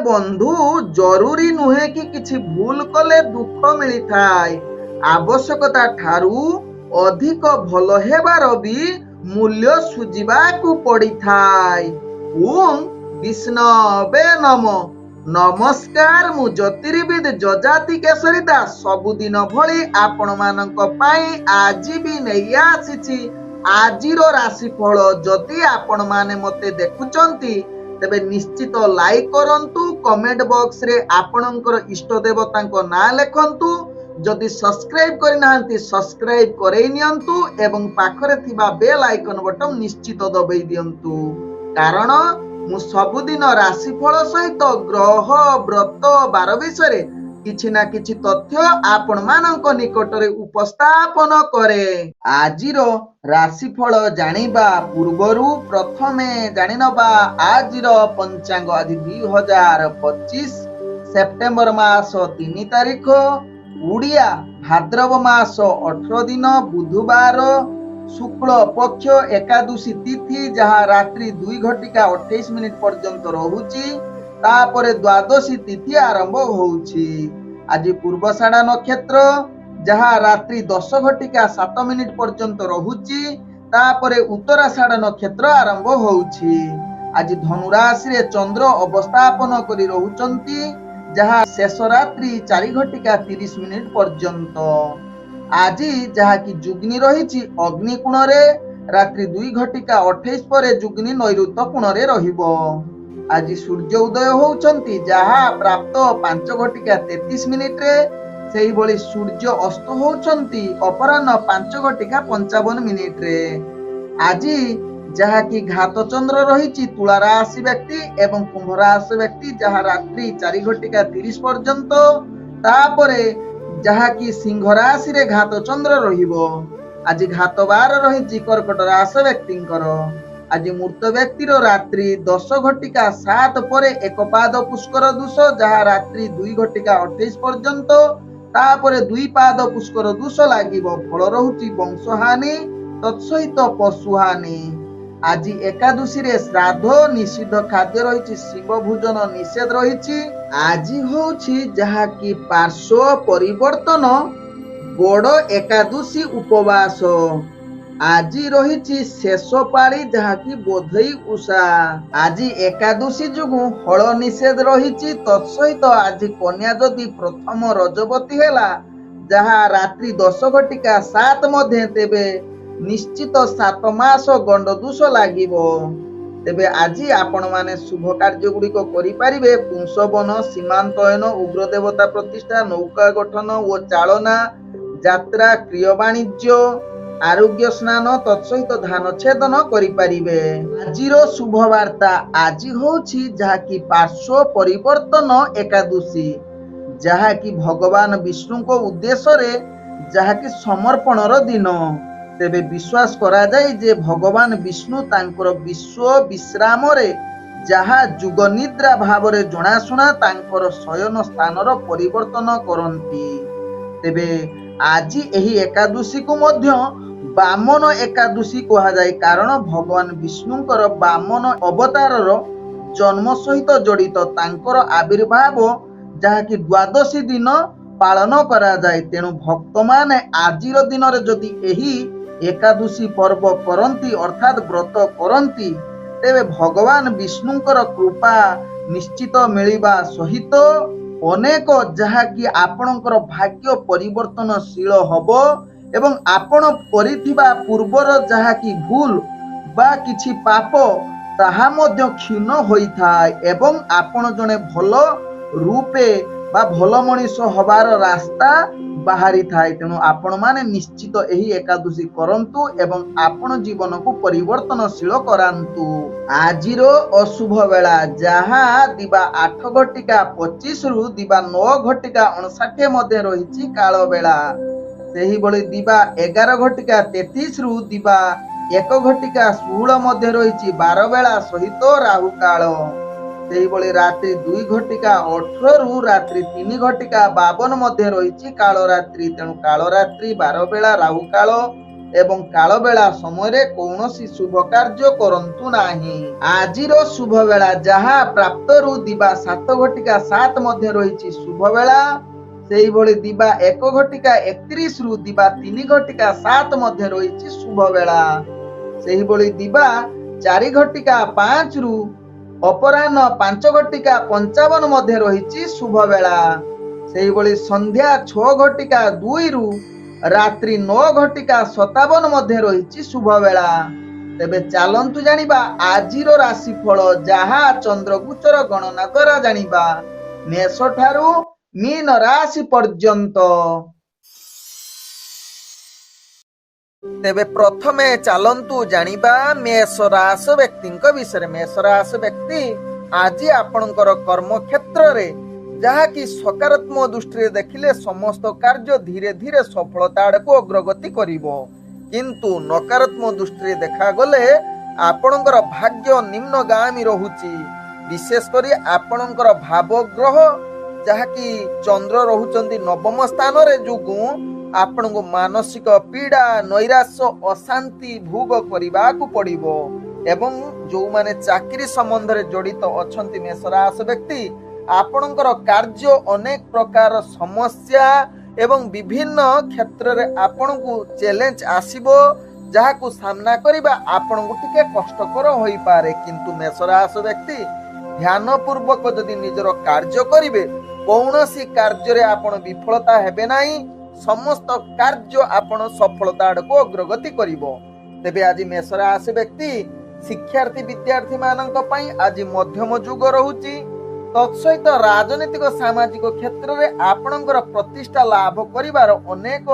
ବନ୍ଧୁ ଜରୁରୀ ନୁହେଁ କି କିଛି ଭୁଲ କଲେ ଦୁଃଖ ମିଳିଥାଏ। ଆବଶ୍ୟକତା ଠାରୁ ଅଧିକ ଭଲ ହେବାର ବି ମୂଲ୍ୟ ସୁଝିବାକୁ ପଡିଥାଏ। ଓಂ ବିଷ୍ଣବେ ନମଃ। ନମସ୍କାର, ମୁଁ ଜ୍ୟୋତିର୍ବିଦ ଯଯାତି କେଶରୀ ଦାସ ସବୁଦିନ ଭଳି ଆପଣମାନଙ୍କ ପାଇଁ ଆଜି ବି ନେଇ ଆସିଛି ଆଜିର ରାଶିଫଳ। ଯଦି ଆପଣମାନେ ମୋତେ ଦେଖୁଛନ୍ତି ତେବେ ନିଶ୍ଚିତ ଲାଇକ୍ କରନ୍ତୁ, କମେଣ୍ଟ ବକ୍ସରେ ଆପଣଙ୍କର ଇଷ୍ଟ ଦେବତାଙ୍କ ନାଁ ଲେଖନ୍ତୁ। ଯଦି ସବସ୍କ୍ରାଇବ କରିନାହାନ୍ତି ସବସ୍କ୍ରାଇବ କରେଇ ନିଅନ୍ତୁ ଏବଂ ପାଖରେ ଥିବା ବେଲ୍ ଆଇକନ ବଟନ ନିଶ୍ଚିତ ଦବେଇ ଦିଅନ୍ତୁ, କାରଣ ମୁଁ ସବୁଦିନ ରାଶିଫଳ ସହିତ ଗ୍ରହ ବ୍ରତ ବାର ବିଷୟରେ କିଛି ନା କିଛି ତଥ୍ୟ ଆପଣମାନଙ୍କ ନିକଟରେ ଉପସ୍ଥାପନ କରେ। ଆଜିର ରାଶିଫଳ ଜାଣିବା ପୂର୍ବରୁ ପ୍ରଥମେ ଜାଣିନେବା ଆଜିର ପଞ୍ଚାଙ୍ଗ। ଆଜି 2025 ସେପ୍ଟେମ୍ବର ମାସ 3 ତାରିଖ, ଓଡ଼ିଆ ଭାଦ୍ରବ ମାସ 18 ଦିନ, ବୁଧବାର, ଶୁକ୍ଳ ପକ୍ଷ ଏକାଦଶୀ ତିଥି, ଯାହା ରାତ୍ରି 2:28 ପର୍ଯ୍ୟନ୍ତ ରହୁଛି। ତାପରେ ଦ୍ୱାଦଶୀ ତିଥି ଆରମ୍ଭ ହଉଛି। ଆଜି ପୂର୍ବଷାଢ଼ା ନକ୍ଷତ୍ର, ଯାହା ରାତ୍ରି 10:07 ପର୍ଯ୍ୟନ୍ତ ରହୁଛି। ତାପରେ ଉତ୍ତରାଷାଢ଼ ନକ୍ଷତ୍ର ଆରମ୍ଭ ହଉଛି। ଆଜି ଧନୁ ରାଶିରେ ଚନ୍ଦ୍ର ଅବସ୍ଥାପନ କରି ରହୁଛନ୍ତି, ଯାହା ଶେଷ ରାତ୍ରି 4:30 ପର୍ଯ୍ୟନ୍ତ। ଆଜି ଯାହାକି ଯୁଗ୍ନି ରହିଛି ଅଗ୍ନି କୋଣରେ, ରାତ୍ରି 2:28 ପରେ ଯୁଗ୍ନି ନୈಋତ୍ୟ କୋଣରେ ରହିବ। ଆଜି ସୂର୍ଯ୍ୟ ଉଦୟ ହେଉଛନ୍ତି, ଯାହା ପ୍ରାପ୍ତ 5:33 ସେହିଭଳି ସୂର୍ଯ୍ୟ ଅସ୍ତ ହେଉଛନ୍ତି ଅପରାହ୍ନ 5:55। ଆଜି ଯାହାକି ଘାତ ଚନ୍ଦ୍ର ରହିଛି ତୁଳା ରାଶି ବ୍ୟକ୍ତି ଏବଂ କୁମ୍ଭ ରାଶି ବ୍ୟକ୍ତି, ଯାହା ରାତ୍ରି 4:30 ପର୍ଯ୍ୟନ୍ତ। ତାପରେ ଯାହାକି ସିଂହ ରାଶିରେ ଘାତ ଚନ୍ଦ୍ର ରହିବ। ଆଜି ଘାତ ବାର ରହିଛି କର୍କଟ ରାଶି ବ୍ୟକ୍ତିଙ୍କର। ଆଜି ମୃତ ବ୍ୟକ୍ତିର ରାତ୍ରି 10:07 ପରେ ଏକ ପାଦ ପୁଷ୍କର ଦୋଷ, ଯାହା ରାତ୍ରି 2:28 ପର୍ଯ୍ୟନ୍ତ। ତାପରେ 2 ପାଦ ପୁଷ୍କର ଦୋଷ ଲାଗିବ। ଫଳ ରହୁଛି ବଂଶହାନି ତତ୍ସହିତ ପଶୁହାନି। ଆଜି ଏକାଦଶୀରେ ଶ୍ରାଦ୍ଧ ନିଷିଦ୍ଧ ଖାଦ୍ୟ ରହିଛି, ଶିବ ଭୋଜନ ନିଷେଧ ରହିଛି। ଆଜି ହଉଛି ଯାହାକି ପାର୍ଶ୍ୱ ପରିବର୍ତ୍ତନ ବଡ଼ ଏକାଦଶୀ ଉପବାସ। ଆଜି ରହିଛି ଶେଷ ପାଳି, ଯାହାକି ବୋଧେଇ ଉଷା। ଆଜି ଏକାଦଶୀ ଯୋଗୁଁ ହଳ ନିଷେଧ ରହିଛି। ତତ୍ସହିତ ଆଜି କନ୍ୟା ଯଦି ପ୍ରଥମ ରଜବତୀ ହେଲା, ଯାହା ରାତ୍ରି 10:07 ମଧ୍ୟ, ତେବେ ନିଶ୍ଚିତ 7 ମାସ ଗଣ୍ଡ ଦୋଷ ଲାଗିବ। ତେବେ ଆଜି ଆପଣମାନେ ଶୁଭ କାର୍ଯ୍ୟ ଗୁଡ଼ିକ କରିପାରିବେ। ପୁଂସବନ, ସୀମାନ୍ତୟନ, ଉଗ୍ର ଦେବତା ପ୍ରତିଷ୍ଠା, ନୌକା ଗଠନ ଓ ଚାଳନା, ଯାତ୍ରା, କ୍ରିୟ ବାଣିଜ୍ୟ, ଆରୋଗ୍ୟ ସ୍ନାନ ତତ୍ସହିତ ଧାନ ଛେଦନ କରିପାରିବେ। ଆଜିର ଶୁଭ ବାର୍ତ୍ତା ଆଜି ହଉଛି ଯାହାକି ପାର୍ଶ୍ୱ ପରିବର୍ତ୍ତନ ଏକାଦଶୀ, ଯାହାକି ଭଗବାନ ବିଷ୍ଣୁଙ୍କ ଉଦ୍ଦେଶ୍ୟରେ ଯାହାକି ସମର୍ପଣର ଦିନ। ତେବେ ବିଶ୍ୱାସ କରାଯାଏ ଯେ ଭଗବାନ ବିଷ୍ଣୁ ତାଙ୍କର ବିଶ୍ୱ ବିଶ୍ରାମରେ, ଯାହା ଯୁଗ ନିଦ୍ରା ଭାବରେ ଜଣାଶୁଣା, ତାଙ୍କର ଶୟନ ସ୍ଥାନର ପରିବର୍ତ୍ତନ କରନ୍ତି। ତେବେ ଆଜି ଏହି ଏକାଦଶୀକୁ ମଧ୍ୟ ବାମନ ଏକାଦଶୀ କୁହାଯାଏ, କାରଣ ଭଗବାନ ବିଷ୍ଣୁଙ୍କର ବାମନ ଅବତାରର ଜନ୍ମ ସହିତ ଜଡ଼ିତ ତାଙ୍କର ଆବିର୍ଭାବ, ଯାହାକି ଦ୍ୱାଦଶୀ ଦିନ ପାଳନ କରାଯାଏ। ତେଣୁ ଭକ୍ତମାନେ ଆଜିର ଦିନରେ ଯଦି ଏହି ଏକାଦଶୀ ପର୍ବ କରନ୍ତି ଅର୍ଥାତ୍ ବ୍ରତ କରନ୍ତି, ତେବେ ଭଗବାନ ବିଷ୍ଣୁଙ୍କର କୃପା ନିଶ୍ଚିତ ମିଳିବା ସହିତ ଅନେକ ଯାହାକି ଆପଣଙ୍କର ଭାଗ୍ୟ ପରିବର୍ତ୍ତନଶୀଳ ହବ ଏବଂ ଆପଣ କରିଥିବା ପୂର୍ବର ଯାହାକି ଭୁଲ ବା କିଛି ପାପ, ତାହା ମଧ୍ୟ କ୍ଷୀଣ ହୋଇଥାଏ ଏବଂ ଆପଣ ଜଣେ ଭଲ ରୂପେ ବା ଭଲ ମଣିଷ ହବାର ରାସ୍ତା ବାହାରିଥାଏ। ତେଣୁ ଆପଣମାନେ ନିଶ୍ଚିତ ଏହି ଏକାଦଶୀ କରନ୍ତୁ ଏବଂ ଆପଣ ଜୀବନକୁ ପରିବର୍ତ୍ତନଶୀଳ କରାନ୍ତୁ। ଆଜିର ଅଶୁଭ ବେଳା, ଯାହା ଦିବା 8:25 ଦିବା 9:59 ମଧ୍ୟ ରହିଛି କାଳ ବେଳା। ସେହିଭଳି ଦିବା 11:33 ଦିବା 1:16 ମଧ୍ୟ ରହିଛି ବାର ବେଳା ସହିତ ରାହୁ କାଳ। ସେହିଭଳି ରାତ୍ରି 2:18 ରାତ୍ରି 3:52 ମଧ୍ୟ ରହିଛି କାଳ ରାତ୍ରି। ତେଣୁ କାଳ ରାତ୍ରି, ବାର ବେଳା, ରାହୁ କାଳ ଏବଂ କାଳବେଳା ସମୟରେ କୌଣସି ଶୁଭ କାର୍ଯ୍ୟ କରନ୍ତୁ ନାହିଁ। ଆଜିର ଶୁଭ ବେଳା ଯାହା ପ୍ରାପ୍ତରୁ ଦିବା 7:07 ମଧ୍ୟ ରହିଛି ଶୁଭ ବେଳା, ସେହିଭଳି ଦିବା 1:31 ରୁ ଦିବା 3:07 ମଧ୍ୟ ରହିଛି ଶୁଭ ବେଳା। ସେହିଭଳି ଦିବା 4:05 ରୁ ଅପରାହ୍ନ 5:55 ମଧ୍ୟ ରହିଛି ଶୁଭ ବେଳା। ସେହିଭଳି ସନ୍ଧ୍ୟା 6:02 ରୁ ରାତ୍ରି 9:57 ମଧ୍ୟ ରହିଛି ଶୁଭ ବେଳା। ତେବେ ଚାଲନ୍ତୁ ଜାଣିବା ଆଜିର ରାଶିଫଳ, ଯାହା ଚନ୍ଦ୍ରଗୋଚର ଗଣନା ଦ୍ୱାରା ଜାଣିବା ମେଷ ଠାରୁ ମୀନ ରାଶି ପର୍ଯ୍ୟନ୍ତ। ତେବେ ପ୍ରଥମେ ଚାଲନ୍ତୁ ଜାଣିବା ମେଷ ରାଶି ବ୍ୟକ୍ତିଙ୍କ ବିଷୟରେ। ମେଷ ରାଶି ବ୍ୟକ୍ତି ଆଜି ଆପଣଙ୍କର କର୍ମକ୍ଷେତ୍ରରେ, ଯାହାକି ସକାରାତ୍ମକ ଦୃଷ୍ଟିରେ ଦେଖିଲେ ସମସ୍ତ କାର୍ଯ୍ୟ ଧୀରେ ଧୀରେ ସଫଳତା ଆଡ଼କୁ ଅଗ୍ରଗତି କରିବ। କିନ୍ତୁ ନକାରାତ୍ମକ ଦୃଷ୍ଟିରେ ଦେଖାଗଲେ ଆପଣଙ୍କର ଭାଗ୍ୟ ନିମ୍ନଗାମୀ ରହୁଛି। ବିଶେଷ କରି ଆପଣଙ୍କର ଭାବଗ୍ରହ, ଯାହାକି ଚନ୍ଦ୍ର ରହୁଛନ୍ତି ନବମ ସ୍ଥାନରେ ଯୋଗୁଁ ଆପଣଙ୍କୁ ମାନସିକ ପୀଡ଼ା, ନୈରାଶ୍ୟ, ଅଶାନ୍ତି ଭୋଗ କରିବାକୁ ପଡ଼ିବ। ଏବଂ ଯେଉଁମାନେ ଚାକିରି ସମ୍ବନ୍ଧରେ ଜଡ଼ିତ ଅଛନ୍ତି ମେଷ ରାଶି ବ୍ୟକ୍ତି, ଆପଣଙ୍କର କାର୍ଯ୍ୟ ଅନେକ ପ୍ରକାର ସମସ୍ୟା ଏବଂ ବିଭିନ୍ନ କ୍ଷେତ୍ରରେ ଆପଣଙ୍କୁ ଚ୍ୟାଲେଞ୍ଜ ଆସିବ, ଯାହାକୁ ସାମ୍ନା କରିବା ଆପଣଙ୍କୁ ଟିକେ କଷ୍ଟକର ହୋଇପାରେ। କିନ୍ତୁ ମେଷ ରାଶି ବ୍ୟକ୍ତି ଧ୍ୟାନ ପୂର୍ବକ ଯଦି ନିଜର କାର୍ଯ୍ୟ କରିବେ, କୌଣସି କାର୍ଯ୍ୟରେ ଆପଣ ବିଫଳତା ହେବେ ନାହିଁ। ସମସ୍ତ କାର୍ଯ୍ୟ ଆପଣ ସଫଳତା ଆଡ଼କୁ ଅଗ୍ରଗତି କରିବ। ତେବେ ଆଜି ମେଷ ରାଶି ବ୍ୟକ୍ତି ଶିକ୍ଷାର୍ଥୀ ବିଦ୍ୟାର୍ଥୀ ମାନଙ୍କ ପାଇଁ ଆଜି ମଧ୍ୟମ ଯୁଗ ରହୁଛି। ତତ୍ସହିତ ରାଜନୈତିକ ସାମାଜିକ କ୍ଷେତ୍ରରେ ଆପଣଙ୍କର ପ୍ରତିଷ୍ଠା ଲାଭ କରିବାର ଅନେକ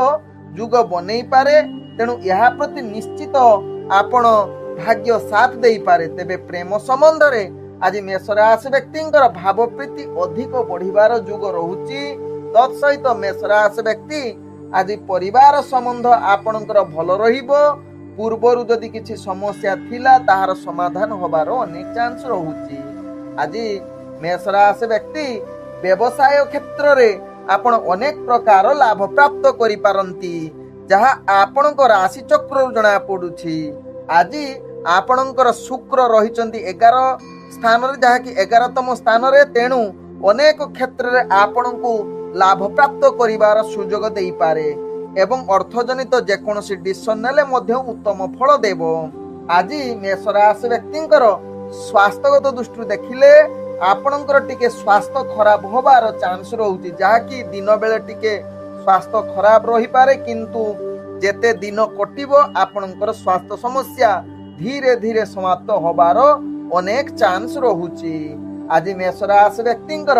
ଯୁଗ ବନେଇପାରେ। ତେଣୁ ଏହା ପ୍ରତି ନିଶ୍ଚିତ ଆପଣ ଭାଗ୍ୟ ସାଥ ଦେଇପାରେ। ତେବେ ପ୍ରେମ ସମ୍ବନ୍ଧରେ ଆଜି ମେଷ ରାଶି ବ୍ୟକ୍ତିଙ୍କର ଭାବପ୍ରୀତି ଅଧିକ ବଢିବାର ଯୁଗ ରହୁଛି। ତତ୍ସହିତ ମେଷ ରାଶି ବ୍ୟକ୍ତି ଆଜି ପରିବାର ସମ୍ବନ୍ଧ ଆପଣଙ୍କର ଭଲ ରହିବ। ପୂର୍ବରୁ ଯଦି କିଛି ସମସ୍ୟା ଥିଲା ତାହାର ସମାଧାନ ହବାର ଅନେକ ଚାନ୍ସ ରହୁଛି। ଆଜି ମେଷ ରାଶି ବ୍ୟକ୍ତି ବ୍ୟବସାୟ କ୍ଷେତ୍ରରେ ଆପଣ ଅନେକ ପ୍ରକାର ଲାଭ ପ୍ରାପ୍ତ କରିପାରନ୍ତି, ଯାହା ଆପଣଙ୍କ ରାଶି ଚକ୍ରରୁ ଜଣା ପଡୁଛି। ଆଜି ଆପଣଙ୍କର ଶୁକ୍ର ରହିଛନ୍ତି 11 ସ୍ଥାନରେ, ଯାହାକି 11ତମ ସ୍ଥାନରେ। ତେଣୁ ଅନେକ କ୍ଷେତ୍ରରେ ଆପଣଙ୍କୁ ଲାଭ ପ୍ରାପ୍ତ କରିବାର ସୁଯୋଗ ଦେଇପାରେ ଏବଂ ଅର୍ଥଜନିତ ଯେକୌଣସି ଡିସିସନ ନେଲେ ମଧ୍ୟ ଉତ୍ତମ ଫଳ ଦେବ। ଆଜି ମେଷ ରାଶି ବ୍ୟକ୍ତିଙ୍କର ସ୍ୱାସ୍ଥ୍ୟଗତ ଦୃଷ୍ଟିରୁ ଦେଖିଲେ ଆପଣଙ୍କର ଟିକେ ସ୍ୱାସ୍ଥ୍ୟ ଖରାପ ହବାର ଚାନ୍ସ ରହୁଛି, ଯାହାକି ଦିନ ବେଳେ ଟିକେ ସ୍ୱାସ୍ଥ୍ୟ ଖରାପ ରହିପାରେ। କିନ୍ତୁ ଯେତେ ଦିନ କଟିବ ଆପଣଙ୍କର ସ୍ୱାସ୍ଥ୍ୟ ସମସ୍ୟା ଧୀରେ ଧୀରେ ସମାପ୍ତ ହବାର ଅନେକ ଚାନ୍ସ ରହୁଛି। ଆଜି ମେଷ ରାଶି ବ୍ୟକ୍ତିଙ୍କର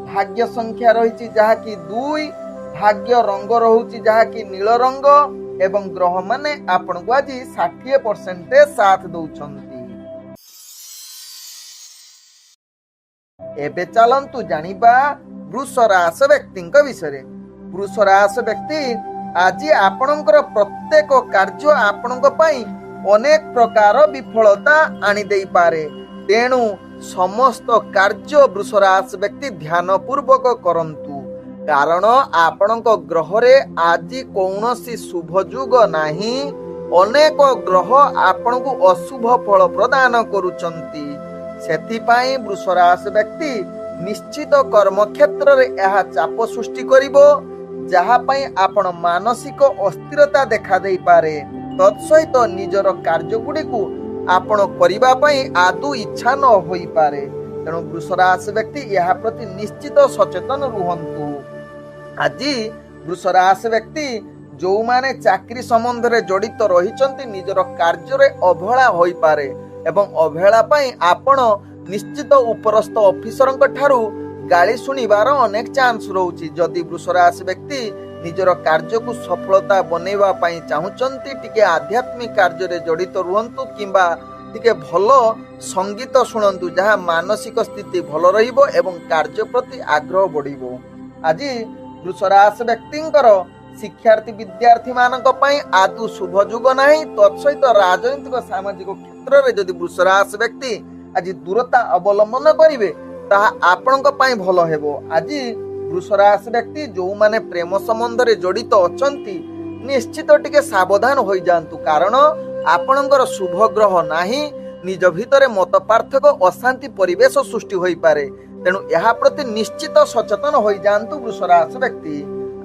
ଭାଗ୍ୟ ସଂଖ୍ୟା ରହିଛି ଯାହାକି 2, ଭାଗ୍ୟ ରଙ୍ଗ ରହୁଛି ଯାହାକି ନୀଳ ରଙ୍ଗ ଏବଂ ଗ୍ରହ ମାନେ ଆପଣଙ୍କୁ ଆଜି 60% ସାଥ ଦଉଛନ୍ତି। ଏବେ ଚାଲନ୍ତୁ ଜାଣିବା ବୃଷ ରାଶି ବ୍ୟକ୍ତିଙ୍କ ବିଷୟରେ। ବୃଷ ରାଶି ବ୍ୟକ୍ତି ଆଜି ଆପଣଙ୍କର ପ୍ରତ୍ୟେକ କାର୍ଯ୍ୟ ଆପଣଙ୍କ ପାଇଁ ଅନେକ ପ୍ରକାର ବିଫଳତା ଆଣିଦେଇପାରେ। ତେଣୁ ସମସ୍ତ କାର୍ଯ୍ୟ ବୃଷ ରାଶି ବ୍ୟକ୍ତି ଧ୍ୟାନ ପୂର୍ବକ କରନ୍ତୁ, କାରଣ ଆପଣଙ୍କ ଗ୍ରହରେ ଆଜି କୌଣସି ଶୁଭ ଯୁଗ ନାହିଁ। ଅନେକ ଗ୍ରହ ଆପଣଙ୍କୁ ଅଶୁଭ ଫଳ ପ୍ରଦାନ କରୁଛନ୍ତି। ସେଥିପାଇଁ ବୃଷ ରାଶି ବ୍ୟକ୍ତି ନିଶ୍ଚିତ କର୍ମକ୍ଷେତ୍ରରେ ଏହା ଚାପ ସୃଷ୍ଟି କରିବ, ଯାହା ପାଇଁ ଆପଣ ମାନସିକ ଅସ୍ଥିରତା ଦେଖା ଦେଇପାରେ। ତତ୍ସହିତ ନିଜର କାର୍ଯ୍ୟଗୁଡ଼ିକୁ ଆପଣ କରିବା ପାଇଁ ଆଦୌ ଇଚ୍ଛା ନ ହୋଇପାରେ। ତେଣୁ ବୃଷ ରାଶି ବ୍ୟକ୍ତି ଏହା ପ୍ରତି ନିଶ୍ଚିତ ସଚେତନ ରୁହନ୍ତୁ। ଆଜି ବୃଷ ରାଶି ବ୍ୟକ୍ତି ଯେଉଁମାନେ ଚାକିରି ସମ୍ବନ୍ଧରେ ଜଡ଼ିତ ରହିଛନ୍ତି, ନିଜର କାର୍ଯ୍ୟରେ ଅବହେଳା ହୋଇପାରେ ଏବଂ ଅବହେଳା ପାଇଁ ଆପଣ ନିଶ୍ଚିତ ଉପରସ୍ଥ ଅଫିସରଙ୍କ ଠାରୁ ଗାଳି ଶୁଣିବାର ଅନେକ ଚାନ୍ସ ରହୁଛି। ଯଦି ବୃଷ ରାଶି ବ୍ୟକ୍ତି ନିଜର କାର୍ଯ୍ୟକୁ ସଫଳତା ବନେଇବା ପାଇଁ ଚାହୁଁଛନ୍ତି, ଟିକେ ଆଧ୍ୟାତ୍ମିକ କାର୍ଯ୍ୟରେ ଜଡ଼ିତ ରୁହନ୍ତୁ କିମ୍ବା ଟିକେ ଭଲ ସଙ୍ଗୀତ ଶୁଣନ୍ତୁ, ଯାହା ମାନସିକ ସ୍ଥିତି ଭଲ ରହିବ ଏବଂ କାର୍ଯ୍ୟ ପ୍ରତି ଆଗ୍ରହ ବଢ଼ିବ। ଆଜି ବୃଷ ରାଶି ବ୍ୟକ୍ତିଙ୍କର ଶିକ୍ଷାର୍ଥୀ ବିଦ୍ୟାର୍ଥୀ ମାନଙ୍କ ପାଇଁ ଆଦୌ ଶୁଭ ଯୁଗ ନାହିଁ। ତତ୍ସହିତ ରାଜନୈତିକ ସାମାଜିକ କ୍ଷେତ୍ରରେ ଯଦି ବୃଷ ରାଶି ବ୍ୟକ୍ତି ଆଜି ଦୂରତା ଅବଲମ୍ବନ କରିବେ, ତାହା ଆପଣଙ୍କ ପାଇଁ ଭଲ ହେବ। ଆଜି ବୃଷ ରାଶି ବ୍ୟକ୍ତି ଯେଉଁମାନେ ପ୍ରେମ ସମ୍ବନ୍ଧରେ ଜଡ଼ିତ ଅଛନ୍ତି, निश्चित टिके सावधान हो जातु कारण आपणकर शुभ ग्रह नाही निज भितर मत पार्थक्य अशांति परिवेश सृष्टि हो पारे तेणु यह प्रति निश्चित सचेतन हो जातु वृष राशि व्यक्ति।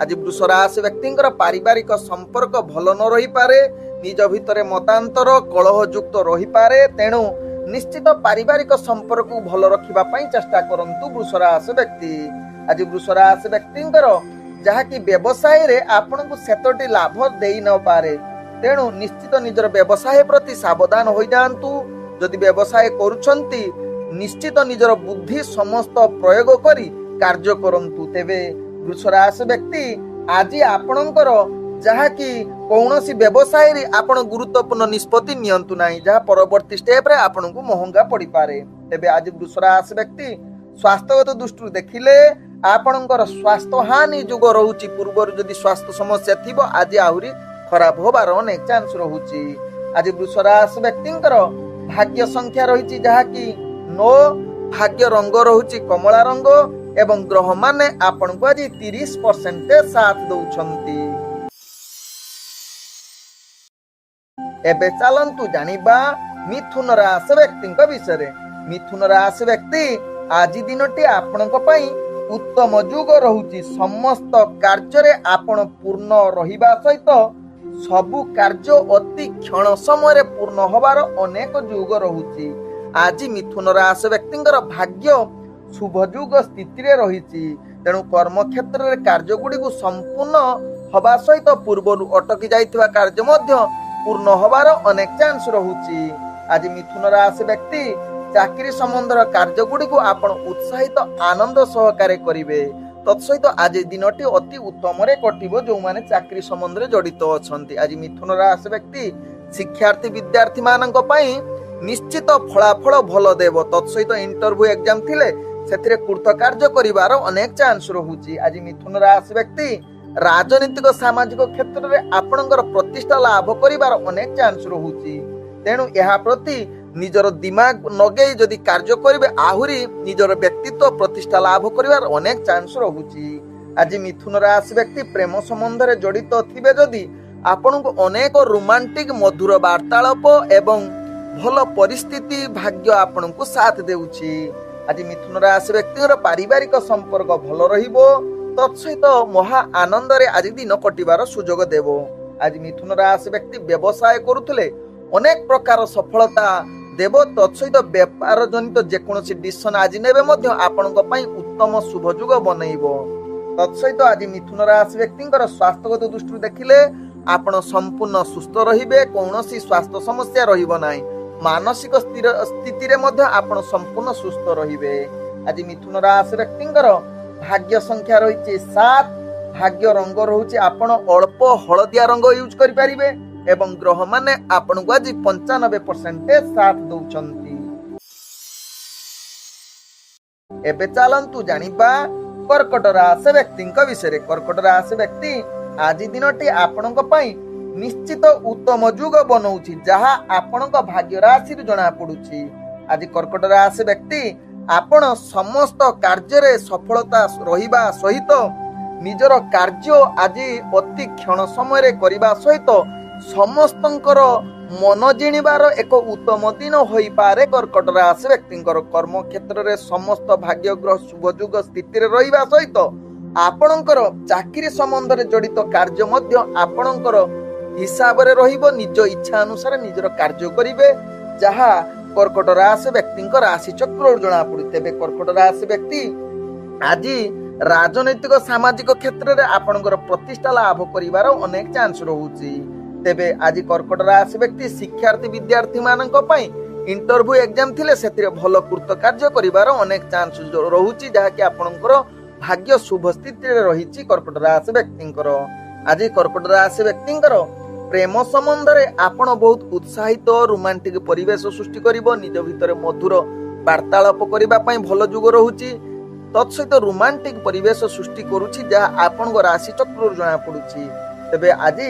आज वृष राशि व्यक्ति पारिवारिक संपर्क भल न रही पारे निज भितर मतांतर कलह युक्त रही पारे तेणु निश्चित पारिवारिक संपर्क को भल रखिबा पई चेष्टा करंतु वृष राशि व्यक्ति। आज वृष राशि व्यक्ति जहाँकि व्यवसाय रे आपन को सेतोटी लाभ देई न पारे तेणु निश्चित निजर व्यवसाय प्रति सावधान हो जातु। जदि व्यवसाय करूछंती निश्चित निजर बुद्धि समस्त प्रयोग करी कार्य करंतु तेबे वृष राशि व्यक्ति आज आपणकर जहाँकि कौनसी व्यवसाय रे आपण गुरुत्वपूर्ण निष्पत्ति नियंतु नाही जहाँ परवर्ती स्टेप रे आपण को महंगा पड़ी पारे। तेबे आज वृष राशि व्यक्ति स्वास्थ्यगत दृष्टि देखिले आपणकर स्वास्थ्य हानि जुग रहुची पूर्वर जदि स्वास्थ्य समस्या थिबो आज आहुरी खराब होबार अनेक चांस रहुची। आज वृष राशि व्यक्तिंकर भाग्य संख्या रही जहाँकि 9 भाग्य रंग रहुची कमला रंग एवं ग्रह माने आपण को आज 30% साथ दउछंती। एबे चलंतु जानिबा मिथुन राशि व्यक्ति विषय। मिथुन राशि व्यक्ति आज दिनटी आपणक पई उत्तम युग रहुची समस्त कार्य रे आपण पूर्ण रहिबा सहित सबु कार्य अति क्षण समय पूर्ण होबार अनेक युग रहुची। आज मिथुन राशि व्यक्तिंकर भाग्य शुभ युग स्थिति रे रहिची तेणु कर्म क्षेत्र रे कार्य गुडी को संपूर्ण होबा सहित पूर्वरु अटकी जाइथिबा कार्य मध्य पूर्ण होबार अनेक चांस रहुची। आज मिथुन राशि व्यक्ति चाकरी संबंधर कार्य गुडी को आपण उत्साहित आनंद सहकारे करिवे तत्सहित आज दिनटी अति उत्तम रे कटिबो जो माने चाकरी संबंध रे जड़ित अछंती। आज मिथुन राशि व्यक्ति शिक्षार्थी विद्यार्थी मानक पई निश्चित फलाफल भल देव तत्सहित इंटरव्यू एग्जाम थिले सेथिरे कृत कार्य करिवार अनेक चांस रहुची। आज मिथुन राशि व्यक्ति राजनीतिक सामाजिक क्षेत्र रे आपणकर प्रतिष्ठा लाभ करिवार अनेक चांस रहुची तेणु यहा प्रति निजर दिमाग नगेई जदि कार्य करिवे आहुरी निजर व्यक्तित्व प्रतिष्ठा लाभ करिवार अनेक चांस रहुची। आज मिथुन राशि व्यक्ति प्रेम संबंध रे जड़ित थिबे जदि आपनको अनेक रोमांटिक मधुर वार्तालाप एवं भल परिस्थिति भाग्य आपनको साथ देउची। आज मिथुन राशि व्यक्तिर पारिवारिक संपर्क भल रहिबो तत्सहित महा आनंद रे आज दिन कटिबार सुजोग देबो। आज मिथुन राशि व्यक्ति व्यवसाय करुथले अनेक प्रकार सफलता देव तत्सहित व्यापार जनित जेकोसी डिसिजन आज नेबे मध्य आपणक पई उत्तम शुभ युग बनैबो। तत्सहित आज मिथुन राशि व्यक्तिंकर स्वास्थ्यगत दृष्टि देखिले आपण संपूर्ण सुस्थ रहिबे कौनसी स्वास्थ्य समस्या रहिबो नाही मानसिक स्थिर स्थिति रे मध्य आपण संपूर्ण सुस्थ रहिबे। आज मिथुन राशि व्यक्तिंकर भाग्य संख्या रही 7 भाग्य रंग रहुची आपण अल्प हलदिया रंग यूज करि परिबे एवं ग्रह माने आपण को आज 95% साथ दउछंती। एबे चलंतु जानिबा कर्कट राशि व्यक्तिंक विषय। कर्कट राशि व्यक्ति आज दिनटी आपणक पई निश्चित उत्तम युग बनौछि जहा आपणक भाग्य राशि जना पडुछि। आज कर्कट राशि व्यक्ति आपण समस्त कार्य रे सफलता रहिबा सहित निजर कार्य आज अति क्षण समय रे करिबा सहित समस्तंकर मन जिणिबार एक उत्तम दिन होई पारे। कर्कट राशि व्यक्तिंकर कर्म क्षेत्र रे समस्त भाग्य ग्रह शुभ युग स्थिति रे रहिबा सहित आपणकर चाकरी संबंध रे जड़ित कार्य मध्य आपणकर हिसाब रे रहिबो निज इच्छा अनुसार निजर कार्य करिवे जहा कर्कट राशि व्यक्तिंकर राशि चक्र जना पड़ी। तेबे कर्कट राशि व्यक्ति आज राजनैतिक सामाजिक क्षेत्र रे आपणकर प्रतिष्ठा लाभ करिवार अनेक चांस रहुची। तेबे आज कर्कट राशि व्यक्ति शिक्षार्थी विद्यार्थी मानक पई इंटरव्यू एग्जाम थिले सेतिरे भल कृत कार्य करिवार अनेक चांस रहुची जहा कि आपणकर भाग्य शुभ स्थिति रे रहिची। कर्कट राशि व्यक्तिंकर आज कर्कट राशि व्यक्तिंकर प्रेम संबंध रे आपण बहुत उत्साहित रोमांटिक परिवेश सृष्टि करिवो निज भितर मधुर वार्तालाप करिबा पई भल जुग रहुची तत्सहित रोमांटिक परिवेश सृष्टि करूची जहा आपण राशि चक्र जना पडुची। तेबे आज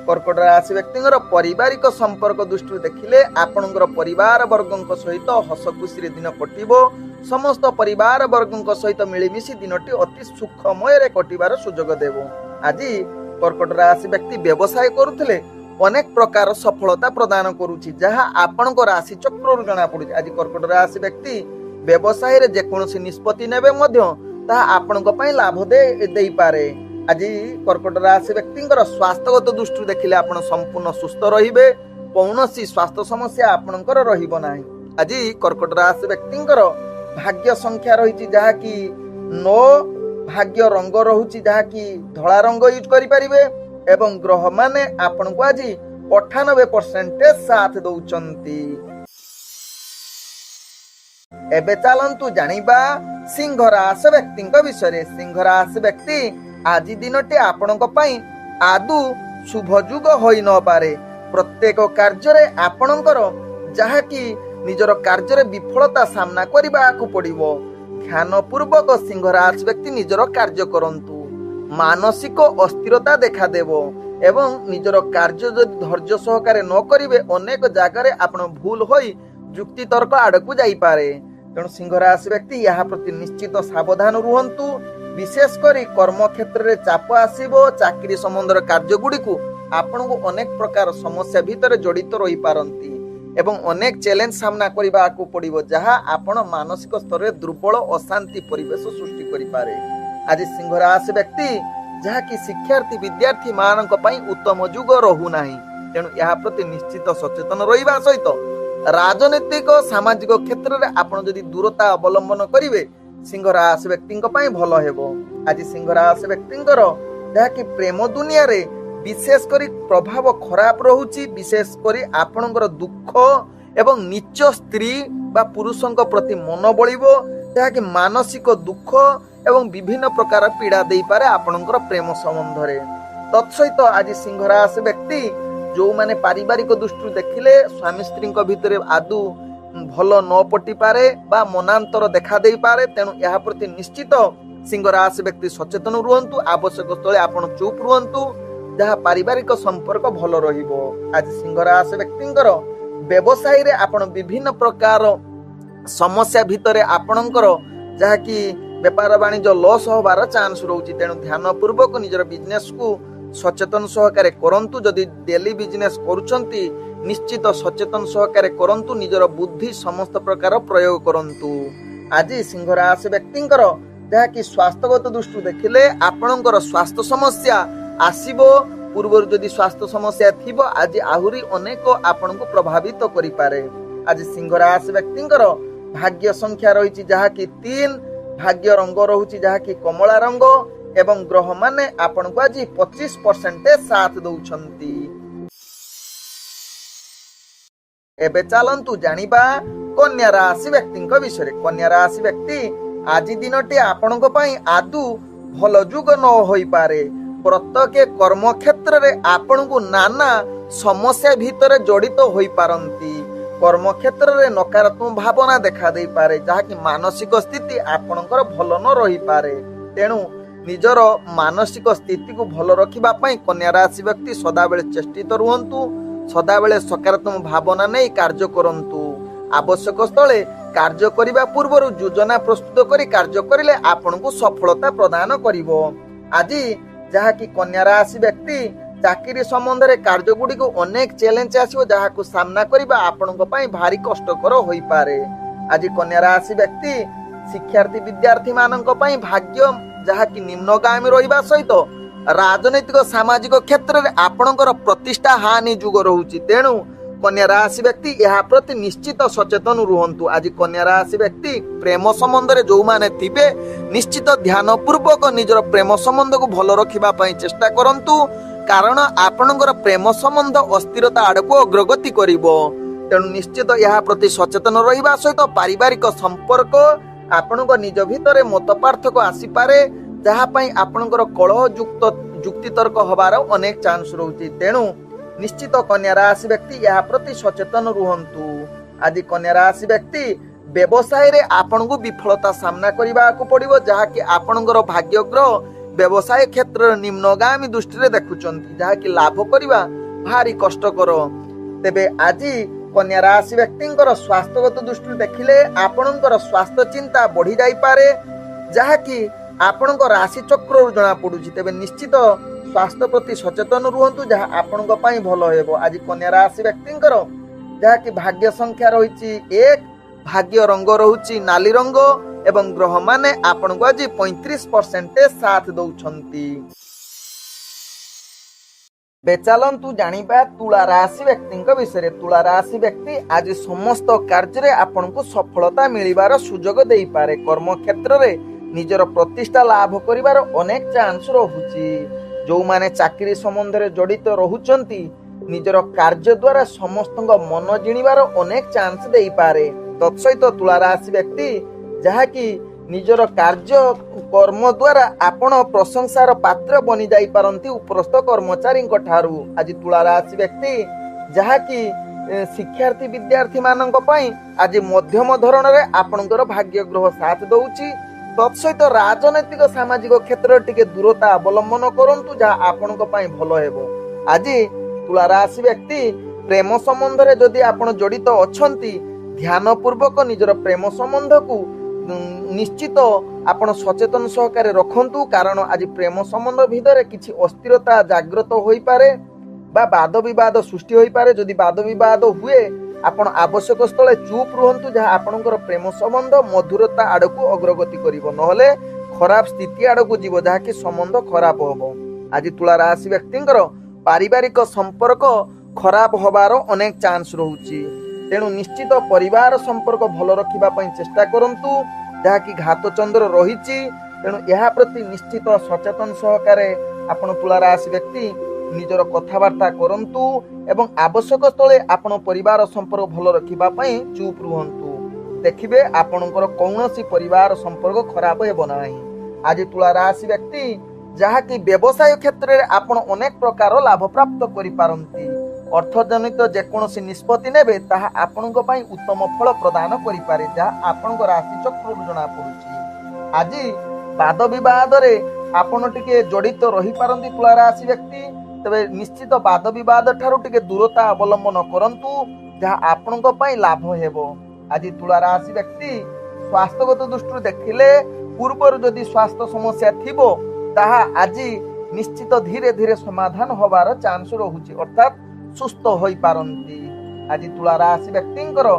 कर्कट राशि व्यक्तिंकर पारिवारिक संपर्क दृष्टि देखिले आपणकर परिवार वर्गक सहित हस खुशी रे दिन कटिबो समस्त परिवार वर्गक सहित मिलिमिशि दिनटी अति सुखमय रे कटिबार सुजोग देबो। आज कर्कट राशि व्यक्ति व्यवसाय करुले अनेक प्रकार सफलता प्रदान करुछि जहाँ आपणक राशि चक्र जना पड़ुछि। आज कर्कट राशि व्यक्ति व्यवसाय रे जेकोसी निष्पत्ति नेबे मध्य ता आपणक पई लाभ दे पारे। आज कर्कट राशि व्यक्तिंकर स्वास्थ्यगत दृष्टि देखिले आपण संपूर्ण सुस्थ रहिबे, कौनसी स्वास्थ्य समस्या आपणकर रहिबो नाही। आज कर्कट राशि व्यक्तिंकर भाग्य संख्या रही जहा कि 9, भाग्य रंग रहुची जहा कि धला रंग यूज करि परिबे एवं ग्रह माने आपण को आज 98% साथ दउचंती। एबे चलंतु जानिबा सिंह राशि व्यक्तिंक विषय। सिंह राशि व्यक्ति आज दिनटे आपणक पई आदु शुभ जुग होई न पारे। प्रत्येक कार्य रे आपणकर जहा कि निजर कार्य रे विफलता सामना करबा को पड़िबो। ध्यान पूर्वक सिंह राशि व्यक्ति निजर कार्य करंतु। मानसिक अस्थिरता देखा देबो एवं निजर कार्य जदि धैर्य सहकारे न करिवे अनेक जगह आपण भूल होई जुक्ति तर्क आड़कू जाई पारे। तेणु सिंह राशि व्यक्ति यह प्रति निश्चित सावधान रुहंतु। विशेष करी कर्म क्षेत्र रे चाप आसीबो। चाकरी संबंधर कार्य गुडी को आपण को अनेक प्रकार समस्या भीतर जड़ित रही पारंती एवं अनेक चैलेंज सामना करबा को पड़िबो जहाँ आपण मानसिक स्तर रे दुर्बल अशांति परिवेश सृष्टि करि पारे। आज सिंह राशि व्यक्ति जहा कि शिक्षार्थी विद्यार्थी मानक पई उत्तम जुग रहू नाही। तेणु यह प्रति निश्चित सचेतन रहिबा सहित राजनीतिक सामाजिक क्षेत्र रे आपण जदि दूरता अवलंबन करिवे सिंह राशि व्यक्तिंक पई भलो हेबो। आज सिंह राशि व्यक्तिंकर जहा कि प्रेम दुनिया रे विशेष करी प्रभाव खराब रहुची। विशेष करी आपणकर दुख एवं नीच स्त्री बा पुरुषंक प्रति मन बळिबो जहा कि मानसिक दुख एवं विभिन्न प्रकार पीड़ा दे पारे आपणकर प्रेम संबंध रे। तत्सहित आज सिंह राशि व्यक्ति जो माने पारिवारिक दृष्टि देखिले स्वामी स्त्री भितर आदु भल न पटी पारे बा मनांतर देखा दे पारे। तेणु यह प्रति निश्चित सिंह राशि व्यक्ति सचेतन रुहंतु। आवश्यक स्थले आपण चुप रुहंतु जहाँ पारिवारिक संपर्क भल रहिबो। आज सिंह राशि व्यक्तिंकर व्यवसाय रे आपण विभिन्न प्रकार समस्या भितर आपणकर जहा कि व्यापार वाणिज्य लॉस होबार चांस रहउची। तेणु ध्यान पूर्वक निजर बिजनेस को सचेतन सहकारे करंतु। जदि डेली बिजनेस करूछंती निश्चित सचेतन सहकारे करंतु। निजर बुद्धि समस्त प्रकार प्रयोग करंतु। आज सिंह राशि व्यक्तिंकर जहा कि स्वास्थ्यगत दृष्टि देखिले आपणकर स्वास्थ्य समस्या आसीबो। पूर्व जदि स्वास्थ्य समस्या थिबो आज आहुरी अनेक आपण को प्रभावित करि पारे। आज सिंह राशि व्यक्तिंकर भाग्य संख्या रही जहा कि 3, भाग्य रंग रहुची जहा कि कमला रंग एवं ग्रह माने आपण को आज 25% साथ दउछंती। एबे चलंतु जानिबा कन्या राशि व्यक्तिंक विषय। कन्या राशि व्यक्ति आज दिनटे आपणक पई आदु भल जुग न होई पारे। प्रत्येक कर्म क्षेत्र रे आपण को नाना समस्या भीतर जड़ित होई पारंती। कर्म क्षेत्र रे नकारात्मक भावना देखा दे पारे जहा कि मानसिक स्थिति आपणकर भल न रही पारे। तेणु निजर मानसिक स्थिति को भल रखिबा पई कन्या राशि व्यक्ति सदा बेले चेष्टित रुहंतु। सदा बेले सकारात्मक भावना नै कार्य करंतु। आवश्यक स्थले कार्य करिबा पूर्व योजना प्रस्तुत करी कार्य करिले आपण को सफलता प्रदान करिवो। आज जहा कि कन्या राशि व्यक्ति चाकरी संबंध रे कार्य गुडी को अनेक चैलेंज आसीबो जहा को सामना करिबा आपणक पई भारी कष्टकर होई पारे। आज कन्या राशि व्यक्ति शिक्षार्थी विद्यार्थी मानक पई भाग्य जहा कि निम्नगामी रहिबा सहित राजनीतिक सामाजिक क्षेत्र रे आपणकर प्रतिष्ठा हानि जुग रहुची। तेणु कन्या राशि व्यक्ति यह प्रति निश्चित सचेतन रुहंतु। आज कन्या राशि व्यक्ति प्रेम संबंध रे जो माने थिबे निश्चित ध्यान पूर्वक निजर प्रेम संबंध को भल रखिबा पई चेष्टा करंतु। कारण आपणकर प्रेम संबंध अस्थिरता आड़को अग्रगति करिवो। तेणु निश्चित यह प्रति सचेतन रहिबा सहित पारिवारिक संपर्क आपणक निज भितरे मत पार्थक्य आसी पारे जहा पई आपणकर कलह जुक्ति तर्क होबार अनेक चांस रहउची। तेणु निश्चित कन्या राशि व्यक्ति यह प्रति सचेतन रुहंतु। आज कन्या राशि व्यक्ति व्यवसाय रे आपण को विफलता सामना करबा को पड़िबो जहा कि आपणकर भाग्य ग्रह व्यवसाय क्षेत्र निम्नगामी दृष्टि रे देखुचंती जहा कि लाभ करबा भारी कष्टकर। तेबे आज कन्या राशि व्यक्तिंकर स्वास्थ्यगत दृष्टि देखिले आपणकर स्वास्थ्य चिंता बढ़ी जाई पारे जहा कि आपणकर राशि चक्र जना पडुची। तेबे निश्चित स्वास्थ्य प्रति सचेतन रुहतु जहाँ आपण भल हेबो। आज कन्या राशि व्यक्तिंकर जहाँकि भाग्य संख्या रही 1, भाग्य रंग रहुची नाली रंग एवं ग्रह माने आपण को आज 35% साथ दौछंती। बेचालंतु जानिबा तुला राशि व्यक्ति विषय। तुला राशि व्यक्ति आज समस्त कार्य आपण को सफलता मिलिबार सुजोग देई पारे। कर्म क्षेत्र रे निजर प्रतिष्ठा लाभ करिवार अनेक चांस रहुची। जो माने चाकरी संबंध रे जड़ित रहुचंती निजर कार्य द्वारा समस्त मन जिणिबार अनेक चांस देई पारे। तत्सहित तुला राशि व्यक्ति जहाँकि निजर कार्य कर्म द्वारा आपण प्रशंसार पात्र बनी जाई पारंती उपरस्थ कर्मचारी ठारू। आज तुला राशि व्यक्ति जहाँकि शिक्षार्थी विद्यार्थी मानक पई आज मध्यम धरण रे आपणकर भाग्य ग्रह साथ दउची। तत्सहित राजनैतिक सामाजिक क्षेत्र टिके दूरता अवलंबन करंतु जहाँ आपण भल हेबो। आज तुला राशि व्यक्ति प्रेम संबंध रे जदि आपण जड़ित अछंती ध्यान पूर्वक निजर प्रेम संबंध को निश्चित आपण सचेतन सहकारे रखंतु। कारण आज प्रेम संबंध भितर किछि अस्थिरता जागृत होई पारे बा वाद विवाद सृष्टि होई पारे। जदि वाद विवाद हुए आपण आवश्यक स्थले चुप रुहंतु जहाँ आपणकर प्रेम संबंध मधुरता आड़कू अग्रगति करिवो। नहले खराब स्थिति आड़कू जीव जहाँ कि संबंध खराब होबो। आज तुला राशि व्यक्तिंकर पारिवारिक संपर्क खराब होबार अनेक चांस रहुची। तेणु निश्चित परिवार संपर्क भल रखिबा पई चेष्टा करंतु जहाँ कि घात चंद्र रहिची। तेणु यह प्रति निश्चित सचेतन सहकारे आपण तुला राशि व्यक्ति निजर कथबार्ता करंतु एवं आवश्यक स्थले आपण परिवार संपर्क भल रखिबा पई चुप रुहंतु। देखिबे आपणकर कौनसी परिवार संपर्क खराब हेबो नाही। आज तुला राशि व्यक्ति जहाँ कि व्यवसाय क्षेत्र में आपण अनेक प्रकार लाभ प्राप्त करि पारंती। अर्थजनित जेकोसी निष्पत्ति नेबे ताहा आपणक पई उत्तम फल प्रदान करि पारे जहाँ आपणक राशि चक्र जना पड़ुची। आज वाद विवाद रे आपण टिके जड़ित रही पारंती तुला राशि व्यक्ति। तबे निश्चित वाद विवाद ठारू टिके दूरता अवलंबन करंतु जहाँ आपणक पई लाभ हेबो। आज तुला राशि व्यक्ति स्वास्थ्यगत दृष्टि देखिले पूर्वर जदि स्वास्थ्य समस्या थिबो ताहा आज निश्चित धीरे धीरे समाधान होबार चांस रहुची अर्थात सुस्थ होई पारंती। आज तुला राशि व्यक्तिंकर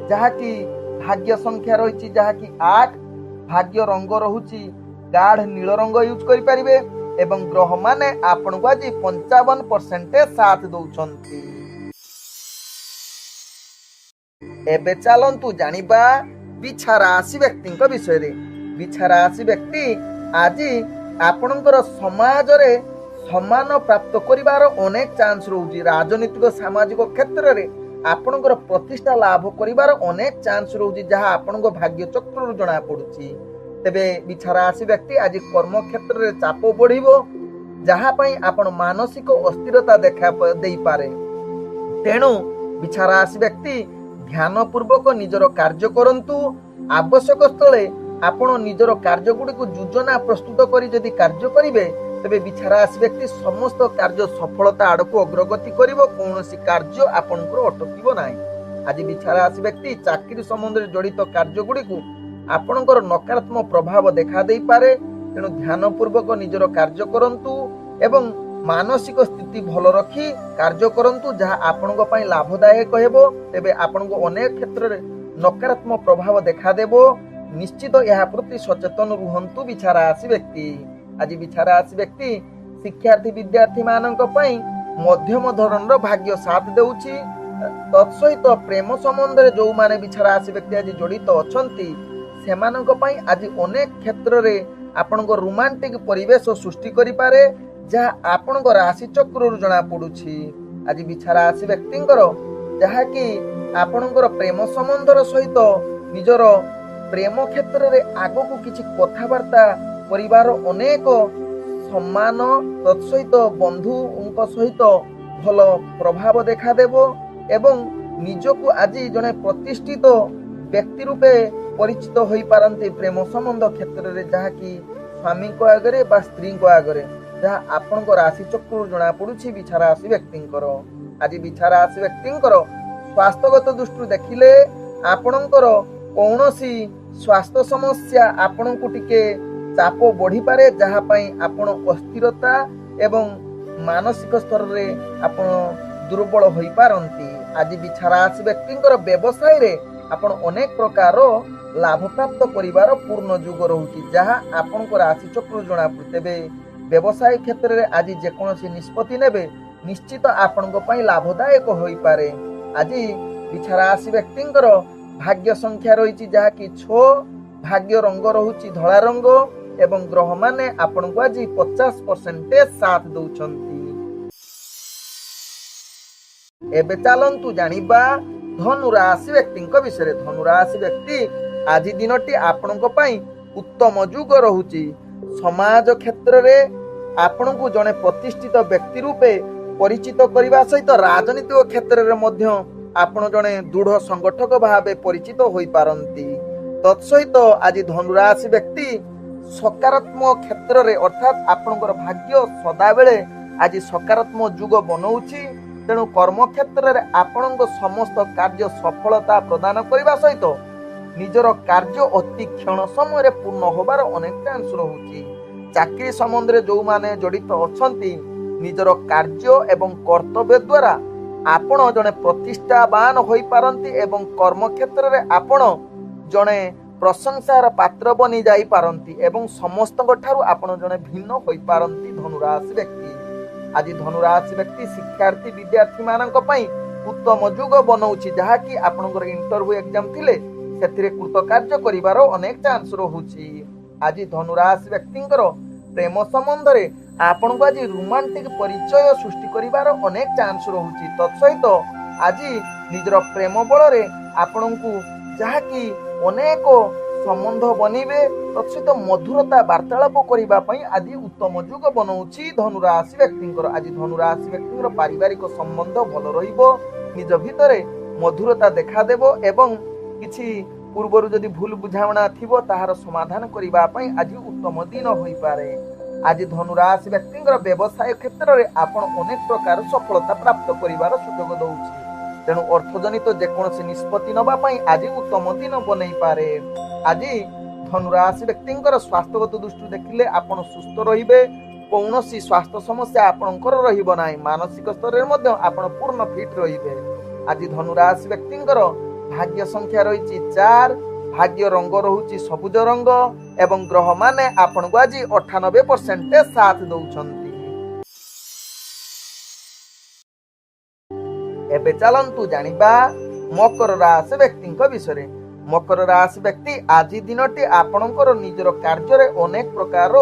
जहाँ कि भाग्य संख्या रही जहाँ कि 8, भाग्य रंग रहुची गाढ़ नील रंग यूज करि परिबे एवं ग्रह माने आपण को आज 55% साथ दउछंती। एबे चलंतु जानिबा बिछा राशि व्यक्तिंक विषय रे। बिछा राशि व्यक्ति आज आपणकर समाज रे सम्मान प्राप्त करिवार अनेक चांस रहुची। राजनीतिक सामाजिक क्षेत्र रे आपणकर प्रतिष्ठा लाभ करिवार अनेक चांस रहुची जहाँ आपणको भाग्य चक्र जना पड़ुची। तेबे बिछा राशि व्यक्ति आज कर्म क्षेत्र रे चाप बढ़िबो जहाँ पई आपण मानसिक अस्थिरता देखा देई पारे। तेणु बिछा राशि व्यक्ति ध्यान पूर्वक निजर कार्य करंतु। आवश्यक स्थले आपण निजर कार्य गुडी को योजना प्रस्तुत करी जदि कार्य करिवे तेबे बिछा राशि व्यक्ति समस्त कार्य सफलता आड़कू अग्रगति करिवो। कौनसी कार्य आपणकर अटकिबो नाही। आज बिछा राशि व्यक्ति चाकरी संबंध में जड़ित कार्य गुडी को आपणकर नकारात्मक प्रभाव देखा देई पारे। तेणु ध्यान पूर्वक निजर कार्य करंतु एवं मानसिक स्थिति भल रखी कार्य करंतु जहाँ आपणक पई लाभदायक हेबो। तेबे आपणको अनेक क्षेत्र में नकारात्मक प्रभाव देखा देबो। निश्चित यह प्रति सचेतन रुहंतु बिछा राशि व्यक्ति। आज बिछा राशि व्यक्ति शिक्षार्थी विद्यार्थी मानक पई मध्यम धरणर भाग्य साथ देउची। तत्सहित प्रेम संबंध रे जो माने बिछा राशि व्यक्ति आज जड़ित अछंती सेमानक पई आज अनेक क्षेत्र रे आपणको रोमांटिक परिवेश सृष्टि करि पारे जहाँ आपणको राशि चक्र जना पड़ुची। आज बिछा राशि व्यक्तिंकर जहाँ कि आपणकर प्रेम संबंधर सहित निजर प्रेम क्षेत्र रे आगो को किछि कथबार्ता परिवार अनेक सम्मान तत्सहित बंधु सहित भल प्रभाव देखा देबो एवं निजको आज जने प्रतिष्ठित व्यक्ति रूपे परिचित होई पारंती प्रेम संबंध क्षेत्र रे जहाँ कि स्वामी को आगरे बा स्त्री को आगरे जहाँ आपण को राशि चक्र जना पड़ुछि बिछा राशि व्यक्तिंकर। आज बिछा राशि व्यक्तिंकर स्वास्थ्यगत दृष्टि देखिले आपणकर कौनसी स्वास्थ्य समस्या आपण को टिके चाप बढ़ी पारे जहाँ पई आपण अस्थिरता एवं ମାନସିକ ସ୍ତରରେ ଆପଣ ଦୁର୍ବଳ ହୋଇପାରନ୍ତି। ଆଜି ବିଛା ରାଶି ବ୍ୟକ୍ତିଙ୍କର ବ୍ୟବସାୟରେ ଆପଣ ଅନେକ ପ୍ରକାର ଲାଭ ପ୍ରାପ୍ତ କରିବାର ପୂର୍ଣ୍ଣ ଯୁଗ ରହୁଛି, ଯାହା ଆପଣଙ୍କ ରାଶି ଚକ୍ରରୁ ଜଣାପଡ଼େ। ତେବେ ବ୍ୟବସାୟ କ୍ଷେତ୍ରରେ ଆଜି ଯେକୌଣସି ନିଷ୍ପତ୍ତି ନେବେ ନିଶ୍ଚିତ ଆପଣଙ୍କ ପାଇଁ ଲାଭଦାୟକ ହୋଇପାରେ। ଆଜି ବିଛା ରାଶି ବ୍ୟକ୍ତିଙ୍କର ଭାଗ୍ୟ ସଂଖ୍ୟା ରହିଛି ଯାହାକି 6, ଭାଗ୍ୟ ରଙ୍ଗ ରହୁଛି ଧଳା ରଙ୍ଗ ଏବଂ ଗ୍ରହମାନେ ଆପଣଙ୍କୁ ଆଜି 50% ସାଥ ଦଉଛନ୍ତି। ଏବେ ଚାଲନ୍ତୁ ଜାଣିବା ଧନୁ ରାଶି ବ୍ୟକ୍ତିଙ୍କ ବିଷୟରେ। ଧନୁ ରାଶି ବ୍ୟକ୍ତି ଆଜି ଦିନଟି ଆପଣଙ୍କ ପାଇଁ ଉତ୍ତମ ଯୁଗ ରହୁଛି। ସମାଜ କ୍ଷେତ୍ରରେ ଆପଣଙ୍କୁ ଜଣେ ପ୍ରତିଷ୍ଠିତ ବ୍ୟକ୍ତି ରୂପେ ପରିଚିତ କରିବା ସହିତ ରାଜନୈତିକ କ୍ଷେତ୍ରରେ ମଧ୍ୟ ଆପଣ ଜଣେ ଦୃଢ଼ ସଂଗଠକ ଭାବେ ପରିଚିତ ହୋଇପାରନ୍ତି। ତତ୍ସହିତ ଆଜି ଧନୁ ରାଶି ବ୍ୟକ୍ତି ସକାରାତ୍ମକ କ୍ଷେତ୍ରରେ ଅର୍ଥାତ୍ ଆପଣଙ୍କର ଭାଗ୍ୟ ସଦାବେଳେ ଆଜି ସକାରାତ୍ମକ ଯୁଗ ବନଉଛି। ତେଣୁ କର୍ମକ୍ଷେତ୍ରରେ ଆପଣଙ୍କ ସମସ୍ତ କାର୍ଯ୍ୟ ସଫଳତା ପ୍ରଦାନ କରିବା ସହିତ ନିଜର କାର୍ଯ୍ୟ ଅତି କ୍ଷଣ ସମୟରେ ପୂର୍ଣ୍ଣ ହେବାର ଅନେକ ଚାନ୍ସ ରହୁଛି। ଚାକିରି ସମ୍ବନ୍ଧରେ ଯେଉଁମାନେ ଜଡ଼ିତ ଅଛନ୍ତି ନିଜର କାର୍ଯ୍ୟ ଏବଂ କର୍ତ୍ତବ୍ୟ ଦ୍ୱାରା ଆପଣ ଜଣେ ପ୍ରତିଷ୍ଠାବାନ ହୋଇପାରନ୍ତି ଏବଂ କର୍ମକ୍ଷେତ୍ରରେ ଆପଣ ଜଣେ ପ୍ରଶଂସାର ପାତ୍ର ବନି ଯାଇପାରନ୍ତି ଏବଂ ସମସ୍ତଙ୍କ ଠାରୁ ଆପଣ ଜଣେ ଭିନ୍ନ ହୋଇପାରନ୍ତି। ଧନୁରାଶି ବ୍ୟକ୍ତି ଆଜି ଧନୁରାଶି ବ୍ୟକ୍ତି ଶିକ୍ଷାର୍ଥୀ ବିଦ୍ୟାର୍ଥୀ ମାନଙ୍କ ପାଇଁ ଉତ୍ତମ ଯୁଗ ବନଉଛି, ଯାହାକି ଆପଣଙ୍କର ଇଣ୍ଟରଭ୍ୟୁ ଏକ୍ଜାମ ଥିଲେ ସେଥିରେ କୃତକାର୍ଯ୍ୟ କରିବାର ଅନେକ ଚାନ୍ସ ରହୁଛି। ଆଜି ଧନୁରାଶି ବ୍ୟକ୍ତିଙ୍କର ପ୍ରେମ ସମ୍ବନ୍ଧରେ ଆପଣଙ୍କୁ ଆଜି ରୋମାଣ୍ଟିକ ପରିଚୟ ସୃଷ୍ଟି କରିବାର ଅନେକ ଚାନ୍ସ ରହୁଛି। ତତ୍ସହିତ ଆଜି ନିଜର ପ୍ରେମ ବଳରେ ଆପଣଙ୍କୁ ଯାହାକି ଅନେକ ସମ୍ବନ୍ଧ ବନିବେ, ତତ୍ସହିତ ମଧୁରତା ବାର୍ତ୍ତାଳାପ କରିବା ପାଇଁ ଆଜି ଉତ୍ତମ ଯୁଗ ବନଉଛି ଧନୁରାଶି ବ୍ୟକ୍ତିଙ୍କର। ଆଜି ଧନୁରାଶି ବ୍ୟକ୍ତିଙ୍କର ପାରିବାରିକ ସମ୍ବନ୍ଧ ଭଲ ରହିବ, ନିଜ ଭିତରେ ମଧୁରତା ଦେଖାଦେବ ଏବଂ କିଛି ପୂର୍ବରୁ ଯଦି ଭୁଲ ବୁଝାମଣା ଥିବ ତାହାର ସମାଧାନ କରିବା ପାଇଁ ଆଜି ଉତ୍ତମ ଦିନ ହୋଇପାରେ। ଆଜି ଧନୁରାଶି ବ୍ୟକ୍ତିଙ୍କର ବ୍ୟବସାୟ କ୍ଷେତ୍ରରେ ଆପଣ ଅନେକ ପ୍ରକାର ସଫଳତା ପ୍ରାପ୍ତ କରିବାର ସୁଯୋଗ ଦଉଛି। ତେଣୁ ଅର୍ଥଜନିତ ଯେକୌଣସି ନିଷ୍ପତ୍ତି ନେବା ପାଇଁ ଆଜି ଉତ୍ତମ ଦିନ ବନେଇପାରେ। ଆଜି ଧନୁରାଶି ବ୍ୟକ୍ତିଙ୍କର ସ୍ୱାସ୍ଥ୍ୟଗତ ଦୃଷ୍ଟିରୁ ଦେଖିଲେ ଆପଣ ସୁସ୍ଥ ରହିବେ, କୌଣସି ସ୍ୱାସ୍ଥ୍ୟ ସମସ୍ୟା ଆପଣଙ୍କର ରହିବ ନାହିଁ। ମାନସିକ ସ୍ତରରେ ମଧ୍ୟ ଆପଣ ପୂର୍ଣ୍ଣ ଫିଟ୍ ରହିବେ। ଆଜି ଧନୁରାଶି ବ୍ୟକ୍ତିଙ୍କର ଭାଗ୍ୟ ସଂଖ୍ୟା ରହିଛି 4, ଭାଗ୍ୟ ରଙ୍ଗ ରହୁଛି ସବୁଜ ରଙ୍ଗ ଏବଂ ଗ୍ରହମାନେ ଆପଣଙ୍କୁ ଆଜି 98% ସାଥ ଦଉଛନ୍ତି। ଏବେ ଚାଲନ୍ତୁ ଜାଣିବା ମକର ରାଶି ବ୍ୟକ୍ତିଙ୍କ ବିଷୟରେ। ମକର ରାଶି ବ୍ୟକ୍ତି ଆଜି ଦିନଟି ଆପଣଙ୍କର ନିଜର କାର୍ଯ୍ୟରେ ଅନେକ ପ୍ରକାର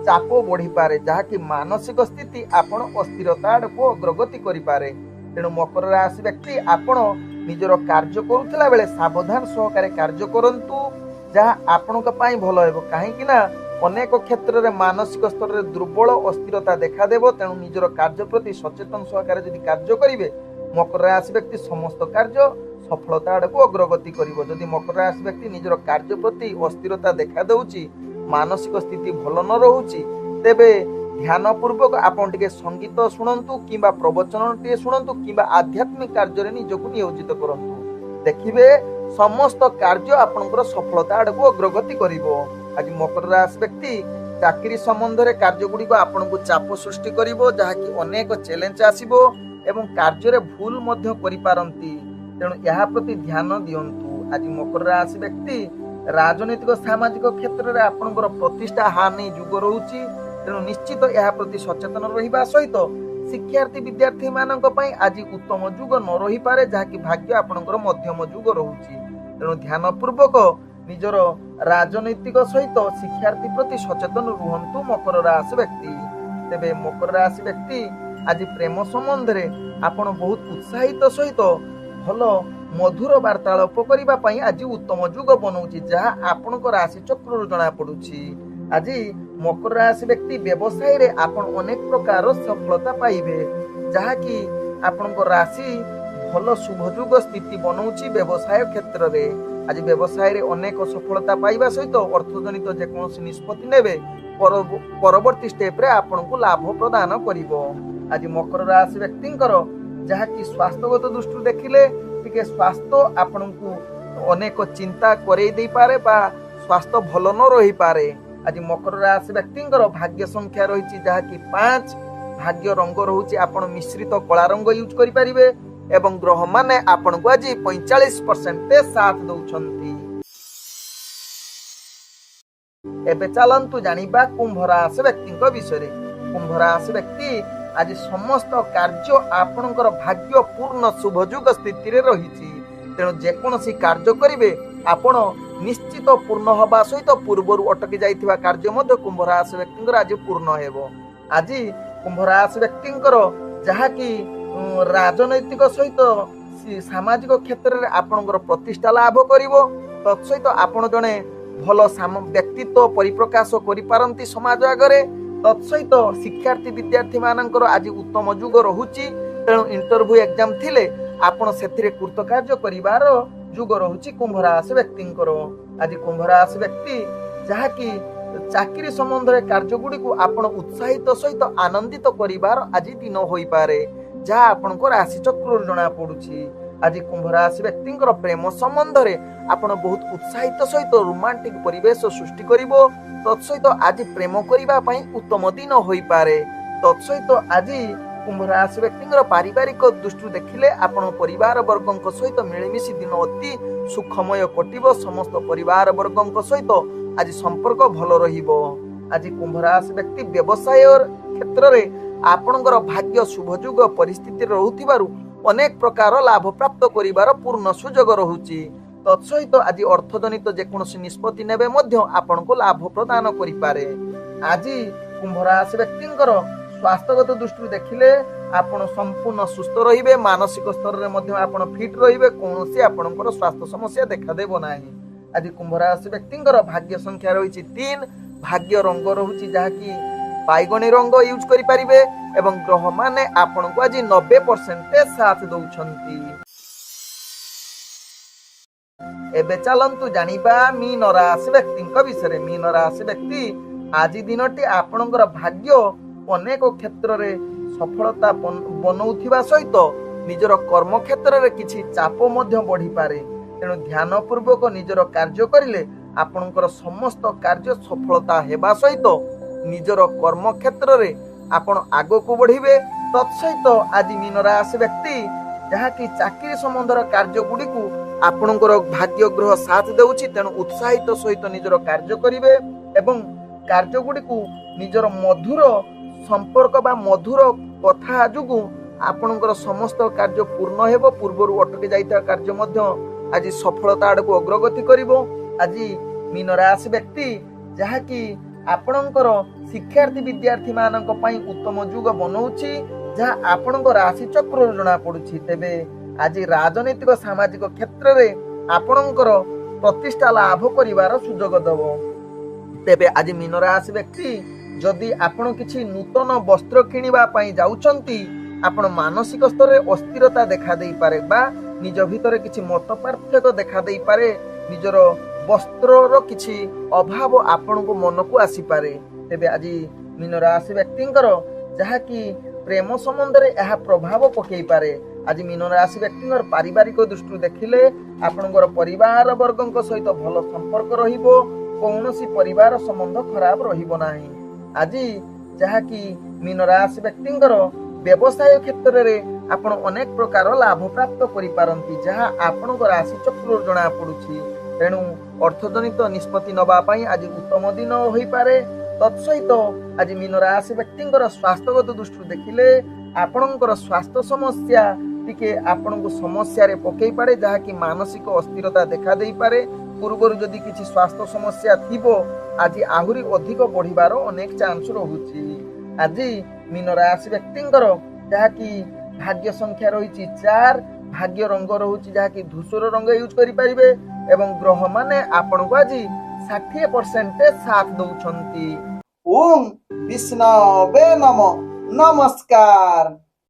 ଚାପ ବଢିପାରେ, ଯାହାକି ମାନସିକ ସ୍ଥିତି ଆପଣ ଅସ୍ଥିରତା ଆଡ଼କୁ ଅଗ୍ରଗତି କରିପାରେ। ତେଣୁ ମକର ରାଶି ବ୍ୟକ୍ତି ଆପଣ ନିଜର କାର୍ଯ୍ୟ କରୁଥିଲା ବେଳେ ସାବଧାନ ସହକାରେ କାର୍ଯ୍ୟ କରନ୍ତୁ, ଯାହା ଆପଣଙ୍କ ପାଇଁ ଭଲ ହେବ। କାହିଁକି ନା ଅନେକ କ୍ଷେତ୍ରରେ ମାନସିକ ସ୍ତରରେ ଦୁର୍ବଳ ଅସ୍ଥିରତା ଦେଖାଦେବ। ତେଣୁ ନିଜର କାର୍ଯ୍ୟ ପ୍ରତି ସଚେତନ ସହକାରେ ଯଦି କାର୍ଯ୍ୟ କରିବେ ମକର ରାଶି ବ୍ୟକ୍ତି ସମସ୍ତ କାର୍ଯ୍ୟ ସଫଳତା ଆଡ଼କୁ ଅଗ୍ରଗତି କରିବ। ଯଦି ମକର ରାଶି ବ୍ୟକ୍ତି ନିଜର କାର୍ଯ୍ୟ ପ୍ରତି ଅସ୍ଥିରତା ଦେଖା ଦେଉଛି, ମାନସିକ ସ୍ଥିତି ଭଲ ନ ରହୁଛି, ତେବେ ଧ୍ୟାନ ପୂର୍ବକ ଆପଣ ଟିକେ ସଙ୍ଗୀତ ଶୁଣନ୍ତୁ କିମ୍ବା ପ୍ରବଚନ ଟିକେ ଶୁଣନ୍ତୁ କିମ୍ବା ଆଧ୍ୟାତ୍ମିକ କାର୍ଯ୍ୟରେ ନିଜକୁ ନିୟୋଜିତ କରନ୍ତୁ। ଦେଖିବେ ସମସ୍ତ କାର୍ଯ୍ୟ ଆପଣଙ୍କର ସଫଳତା ଆଡ଼କୁ ଅଗ୍ରଗତି କରିବ। ଆଜି ମକର ରାଶି ବ୍ୟକ୍ତି ଚାକିରି ସମ୍ବନ୍ଧରେ କାର୍ଯ୍ୟ ଗୁଡ଼ିକ ଆପଣଙ୍କୁ ଚାପ ସୃଷ୍ଟି କରିବ, ଯାହାକି ଅନେକ ଚ୍ୟାଲେଞ୍ଜ ଆସିବ ଏବଂ କାର୍ଯ୍ୟରେ ଭୁଲ ମଧ୍ୟ କରିପାରନ୍ତି। ତେଣୁ ଏହା ପ୍ରତି ଧ୍ୟାନ ଦିଅନ୍ତୁ। ଆଜି ମକର ରାଶି ବ୍ୟକ୍ତି ରାଜନୈତିକ ସାମାଜିକ କ୍ଷେତ୍ରରେ ଆପଣଙ୍କର ପ୍ରତିଷ୍ଠା ହାନି ଯୁଗ ରହୁଛି। ତେଣୁ ନିଶ୍ଚିତ ଏହା ପ୍ରତି ସଚେତନ ରହିବା ସହିତ ଶିକ୍ଷାର୍ଥୀ ବିଦ୍ୟାର୍ଥୀ ମାନଙ୍କ ପାଇଁ ଆଜି ଉତ୍ତମ ଯୁଗ ନ ରହିପାରେ, ଯାହାକି ଭାଗ୍ୟ ଆପଣଙ୍କର ମଧ୍ୟମ ଯୁଗ ରହୁଛି। ତେଣୁ ଧ୍ୟାନ ପୂର୍ବକ ନିଜର ରାଜନୈତିକ ସହିତ ଶିକ୍ଷାର୍ଥୀ ପ୍ରତି ସଚେତନ ରୁହନ୍ତୁ ମକର ରାଶି ବ୍ୟକ୍ତି। ତେବେ ମକର ରାଶି ବ୍ୟକ୍ତି ଆଜି ପ୍ରେମ ସମ୍ବନ୍ଧରେ ଆପଣ ବହୁତ ଉତ୍ସାହିତ ସହିତ ଭଲ ମଧୁର ବାର୍ତ୍ତାଳାପ କରିବା ପାଇଁ ଆଜି ଉତ୍ତମ ଯୁଗ ବନଉଛି, ଯାହା ଆପଣଙ୍କ ରାଶି ଚକ୍ରରୁ ଜଣା ପଡୁଛି। ଆଜି ମକର ରାଶି ବ୍ୟକ୍ତି ବ୍ୟବସାୟରେ ଆପଣ ଅନେକ ପ୍ରକାର ସଫଳତା ପାଇବେ, ଯାହାକି ଆପଣଙ୍କ ରାଶି ଭଲ ଶୁଭଯୋଗ ସ୍ଥିତି ବନଉଛି ବ୍ୟବସାୟ କ୍ଷେତ୍ରରେ। ଆଜି ବ୍ୟବସାୟରେ ଅନେକ ସଫଳତା ପାଇବା ସହିତ ଅର୍ଥଜନିତ ଯେକୌଣସି ନିଷ୍ପତ୍ତି ନେବେ ପରବର୍ତ୍ତୀ ଷ୍ଟେପରେ ଆପଣଙ୍କୁ ଲାଭ ପ୍ରଦାନ କରିବ। ଆଜି ମକର ରାଶି ବ୍ୟକ୍ତିଙ୍କର ଯାହାକି ସ୍ୱାସ୍ଥ୍ୟଗତ ଦୃଷ୍ଟିରୁ ଦେଖିଲେ ଟିକେ ସ୍ୱାସ୍ଥ୍ୟ ଆପଣଙ୍କୁ ଅନେକ ଚିନ୍ତା କରେଇ ଦେଇପାରେ ବା ସ୍ୱାସ୍ଥ୍ୟ ଭଲ ନ ରହିପାରେ। ଆଜି ମକର ରାଶି ବ୍ୟକ୍ତିଙ୍କର ଭାଗ୍ୟ ସଂଖ୍ୟା ରହିଛି ଯାହାକି 5, भाग्य रंग रहुछि आपण मिश्रित कला रंग यूज करि परिबे एवं ग्रह माने आपण को आज 45% साथ दउछंती। एबे चलंतु जानिबा कुंभ राशि व्यक्ति विषय। कुंभ राशि व्यक्ति आज समस्त कार्य आपणकर भाग्य पूर्ण शुभयुग स्थिति रे रहिछि। तेणु जेकोसी कार्य करिवे आपण निश्चित पूर्ण हवा सहित पूर्वर अटकी जाइथिबा कार्य मध्य कुंभ राशि व्यक्ति आज पूर्ण हेबो। आज कुंभ राशि व्यक्ति जहा कि राजनैतिक सहित सामाजिक क्षेत्र में आपणकर प्रतिष्ठा लाभ करिवो। तत्सहित आपण जने भल व्यक्तित्व परिप्रकाश करि पारंती समाज आगरे। तत्सहित शिक्षार्थी विद्यार्थी मानकर आज उत्तम युग रहुछि। तेणु इंटरव्यू एग्जाम थिले आपण सेथिरे कृतकार्य करिवार युग रहुछि कुंभ राशि व्यक्तिंकर। आज कुंभ राशि व्यक्ति जहा कि चाकरी संबंध रे कार्य गुडी को आपण उत्साहित सहित आनंदित करिवार आज दिन होई पारे, जहा आपनको राशि चक्र जना पडुछि। आज कुंभ राशि व्यक्तिंकर प्रेम संबंध रे आपण बहुत उत्साहित सहित रोमांटिक परिवेश सृष्टि करिवो। तत्सहित आज प्रेम करिबा पई उत्तम दिन होई पारे। तत्सहित आज कुंभ राशि व्यक्तिंकर पारिवारिक दृष्टि देखिले आपण परिवार वर्गक सहित मिलिमिशि दिन अति सुखमय कटिबो। समस्त परिवार वर्गक सहित आज संपर्क भल रहिबो। आज कुंभ राशि व्यक्ति व्यवसाय क्षेत्र रे आपणकर भाग्य शुभयुग परिस्थिति रहुथिबारु अनेक प्रकार लाभ प्राप्त करिवार पूर्ण सुयोग रहुछि। तत्सहित आज अर्थजनित जेकोसी निष्पत्ति नेबे मध्य आपनको लाभ प्रदान करि पारे। आज कुंभ राशि व्यक्तिंकर स्वास्थ्यगत दृष्टि देखिले आपण संपूर्ण सुस्थ रहिबे। मानसिक स्तर रे मध्य आपण फिट रहिबे। कोनोसी आपणकर स्वास्थ्य समस्या देखा देबो नाही। आज कुंभ राशि व्यक्तिंकर भाग्य संख्या रहिछि 3। भाग्य रंग रहुछि जहा कि बैगणी रंग यूज करि परिबे एवं ग्रह माने आपनको आज 90% साथ दउछंती। एबे चलंतु जानिबा मीन राशि व्यक्ति विषय। मीन राशि व्यक्ति आज दिनटी आपणकर भाग्य अनेक क्षेत्र रे सफलता बनौथिबा सहित निजर कर्म क्षेत्र रे किछि चाप मध्य बढ़ी पारे। तेणु ध्यान पूर्वक निजर कार्य करिले आपणकर समस्त कार्य सफलता हेबा सहित निजर कर्म क्षेत्र रे आपण आगो को बढ़िबे। तत्सहित आज मीन राशि व्यक्ति जहा कि चाकरी संबंधर कार्य गुडी को आपणकर भाग्य ग्रह साथ देउछि। तेणु उत्साहित सहित निजर कार्य करिवे एवं कार्य गुडी को निजर मधुर संपर्क बा मधुर कथा जुगु आपणकर समस्त कार्य पूर्ण हेबो। पूर्वर अटकी जाइता कार्य मध्य आज सफलता आडको अग्रगति करिवो। आज मीन राशि व्यक्ति जहा कि आपणकर शिक्षार्थी विद्यार्थी मानक पई उत्तम युग बनौछि, जहा आपणकर राशि चक्र जना पडुछि। तेबे आज राजनैतिक सामाजिक क्षेत्र रे आपणकर प्रतिष्ठा लाभ करिवार सुयोग दबो। तेबे आज मीन राशि व्यक्ति जदि आपण किछि नूतन वस्त्र किनिबा पई जाउछंती आपण मानसिक स्तर रे अस्थिरता देखा देई पारे बा निज भितरे किछि मत पार्थक्य देखा देई पारे। निजर वस्त्रर किछि अभाव आपण को मन को आसी पारे। तेबे आज मीन राशि व्यक्तिंकर जहा कि प्रेम संबंध रे यह प्रभाव पकई पारे। आज मीन राशि व्यक्तिंकर पारिवारिक दृष्टि देखिले आपणकर परिवार वर्गक सहित भल संपर्क रहिबो। कौनसी परिवार संबंध खराब रहिबो नाही। आज जहा कि मीन राशि व्यक्तिंकर व्यवसाय क्षेत्र रे आपण अनेक प्रकार लाभ प्राप्त करि पारंती, जहा आपणकर राशि चक्र जना पडुछि। तेणु अर्थजनित निष्पत्ति नबा पई आज उत्तम दिन होई पारे। तत्सहित आज मीन राशि व्यक्तिंकर स्वास्थ्यगत दृष्टि देखिले आपणकर स्वास्थ्य समस्या टिके आपणको समस्या रे पकई पारे, जहा कि मानसिक अस्थिरता देखा देई पारे। पूर्वर जदि किछि स्वास्थ्य समस्या थिबो आज आहुरी अधिक बढ़िबार अनेक चांस रहुछि। आज मीन राशि व्यक्तिंकर जहा कि भाग्य संख्या रहिछि 4। भाग्य रंग रहुछि जहा कि धूसर रंग यूज करि परिबे एवं ग्रह माने आपणको आज 60% साथ दउछंती। ओम विष्णवे नमः। नमस्कार।